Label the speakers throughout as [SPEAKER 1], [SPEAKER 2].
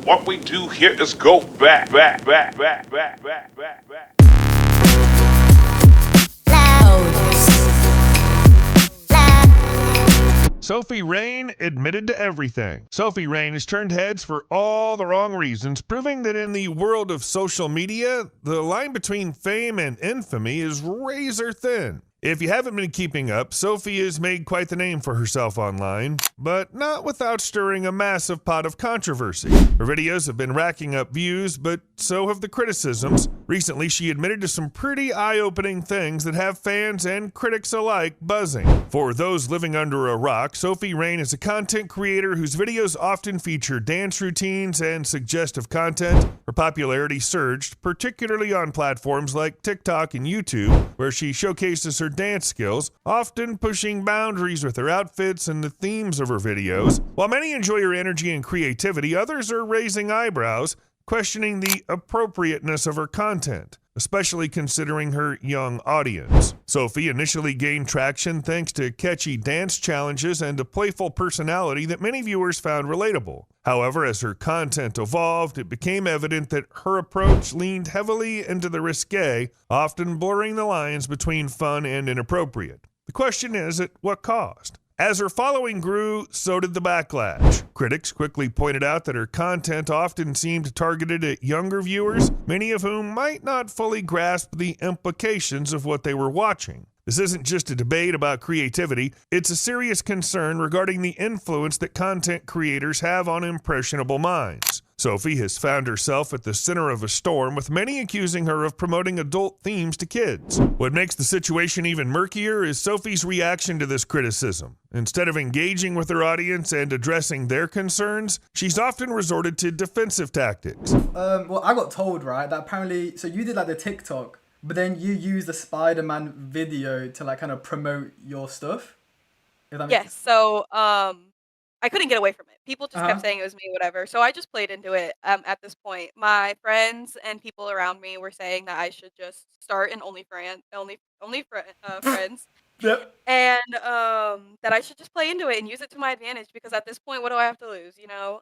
[SPEAKER 1] What we do here is go back.
[SPEAKER 2] Sophie Rain admitted to everything. Sophie Rain has turned heads for all the wrong reasons, proving that in the world of social media, the line between fame and infamy is razor thin. If you haven't been keeping up, Sophie has made quite the name for herself online, but not without stirring a massive pot of controversy. Her videos have been racking up views, but so have the criticisms. Recently, she admitted to some pretty eye-opening things that have fans and critics alike buzzing. For those living under a rock, Sophie Rain is a content creator whose videos often feature dance routines and suggestive content. Her popularity surged, particularly on platforms like TikTok and YouTube, where she showcases her dance skills, often pushing boundaries with her outfits and the themes of her videos. While many enjoy her energy and creativity, others are raising eyebrows, questioning the appropriateness of her content, especially considering her young audience. Sophie initially gained traction thanks to catchy dance challenges and a playful personality that many viewers found relatable. However, as her content evolved, it became evident that her approach leaned heavily into the risque, often blurring the lines between fun and inappropriate. The question is, at what cost? As her following grew, so did the backlash. Critics quickly pointed out that her content often seemed targeted at younger viewers, many of whom might not fully grasp the implications of what they were watching. This isn't just a debate about creativity, it's a serious concern regarding the influence that content creators have on impressionable minds. Sophie has found herself at the center of a storm, with many accusing her of promoting adult themes to kids. What makes the situation even murkier is Sophie's reaction to this criticism. Instead of engaging with her audience and addressing their concerns, she's often resorted to defensive tactics.
[SPEAKER 3] Well, I got told, right, that apparently, so you did like the TikTok, but then you used the Spider-Man video to like kind of promote your stuff? If that makes
[SPEAKER 4] Yes, so, I couldn't get away from it. People just
[SPEAKER 3] Uh-huh.
[SPEAKER 4] kept saying it was me, whatever, so I just played into it, at this point. My friends and people around me were saying that I should just start an friends,
[SPEAKER 3] Yep.
[SPEAKER 4] and, that I should just play into it and use it to my advantage because at this point, what do I have to lose, you know?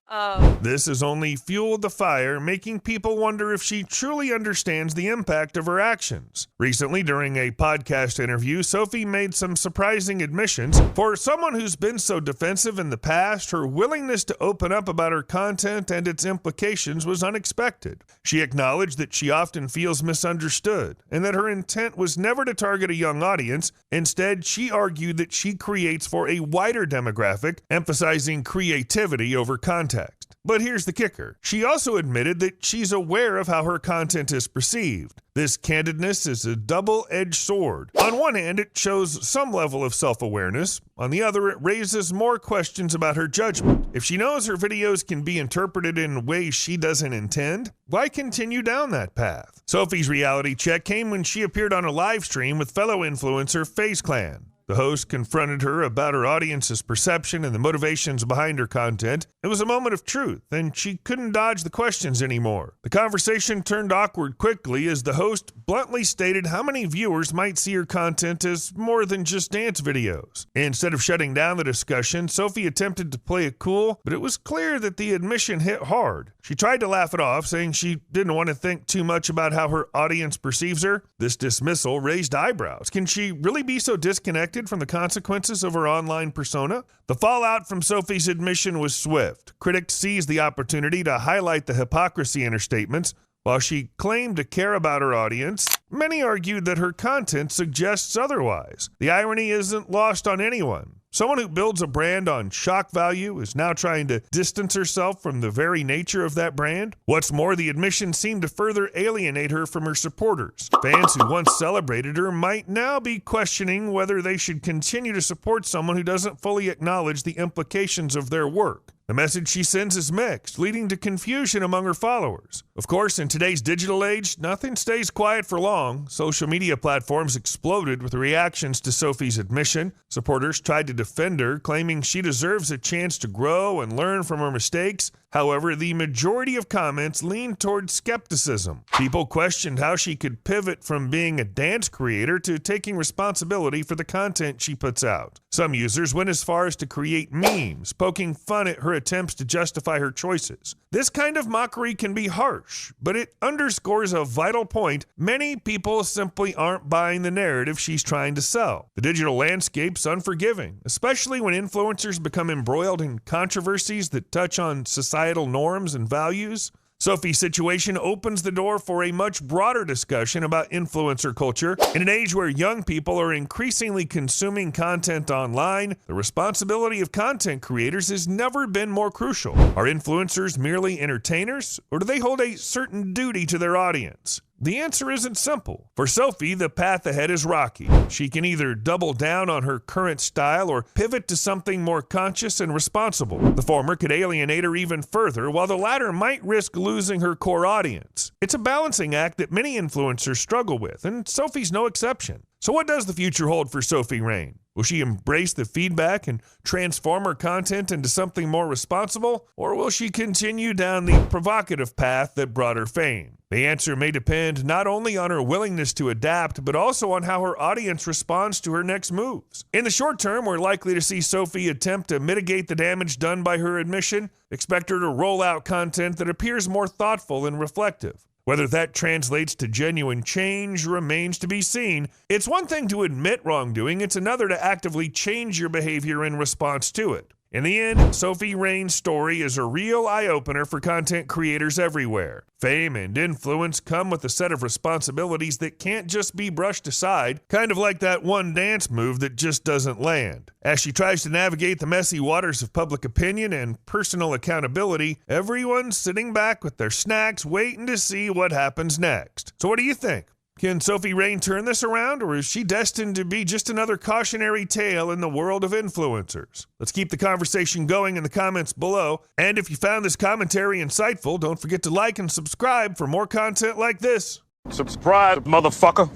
[SPEAKER 2] This has only fueled the fire, making people wonder if she truly understands the impact of her actions. Recently, during a podcast interview, Sophie made some surprising admissions. For someone who's been so defensive in the past, her willingness to open up about her content and its implications was unexpected. She acknowledged that she often feels misunderstood and that her intent was never to target a young audience. Instead, she argued that she creates for a wider demographic, emphasizing creativity over context. But here's the kicker. She also admitted that she's aware of how her content is perceived. This candidness is a double-edged sword. On one hand, it shows some level of self-awareness. On the other, it raises more questions about her judgment. If she knows her videos can be interpreted in ways she doesn't intend, why continue down that path? Sophie's reality check came when she appeared on a live stream with fellow influencer FaZe Clan. The host confronted her about her audience's perception and the motivations behind her content. It was a moment of truth, and she couldn't dodge the questions anymore. The conversation turned awkward quickly as the host bluntly stated how many viewers might see her content as more than just dance videos. Instead of shutting down the discussion, Sophie attempted to play it cool, but it was clear that the admission hit hard. She tried to laugh it off, saying she didn't want to think too much about how her audience perceives her. This dismissal raised eyebrows. Can she really be so disconnected from the consequences of her online persona? The fallout from Sophie's admission was swift. Critics seized the opportunity to highlight the hypocrisy in her statements. While she claimed to care about her audience, many argued that her content suggests otherwise. The irony isn't lost on anyone. Someone who builds a brand on shock value is now trying to distance herself from the very nature of that brand. What's more, the admission seemed to further alienate her from her supporters. Fans who once celebrated her might now be questioning whether they should continue to support someone who doesn't fully acknowledge the implications of their work. The message she sends is mixed, leading to confusion among her followers. Of course, in today's digital age, nothing stays quiet for long. Social media platforms exploded with reactions to Sophie's admission. Supporters tried to defend her, claiming she deserves a chance to grow and learn from her mistakes. However, the majority of comments leaned toward skepticism. People questioned how she could pivot from being a dance creator to taking responsibility for the content she puts out. Some users went as far as to create memes, poking fun at her attempts to justify her choices. This kind of mockery can be harsh, but it underscores a vital point. Many people simply aren't buying the narrative she's trying to sell. The digital landscape's unforgiving, especially when influencers become embroiled in controversies that touch on societal norms and values. Sophie's situation opens the door for a much broader discussion about influencer culture. In an age where young people are increasingly consuming content online, the responsibility of content creators has never been more crucial. Are influencers merely entertainers, or do they hold a certain duty to their audience? The answer isn't simple. For Sophie, the path ahead is rocky. She can either double down on her current style or pivot to something more conscious and responsible. The former could alienate her even further, while the latter might risk losing her core audience. It's a balancing act that many influencers struggle with, and Sophie's no exception. So what does the future hold for Sophie Rain? Will she embrace the feedback and transform her content into something more responsible? Or will she continue down the provocative path that brought her fame? The answer may depend not only on her willingness to adapt, but also on how her audience responds to her next moves. In the short term, we're likely to see Sophie attempt to mitigate the damage done by her admission. Expect her to roll out content that appears more thoughtful and reflective. Whether that translates to genuine change remains to be seen. It's one thing to admit wrongdoing, it's another to actively change your behavior in response to it. In the end, Sophie Rain's story is a real eye-opener for content creators everywhere. Fame and influence come with a set of responsibilities that can't just be brushed aside, kind of like that one dance move that just doesn't land. As she tries to navigate the messy waters of public opinion and personal accountability, everyone's sitting back with their snacks waiting to see what happens next. So what do you think? Can Sophie Rain turn this around, or is she destined to be just another cautionary tale in the world of influencers? Let's keep the conversation going in the comments below. And if you found this commentary insightful, don't forget to like and subscribe for more content like this.
[SPEAKER 1] Subscribe, motherfucker.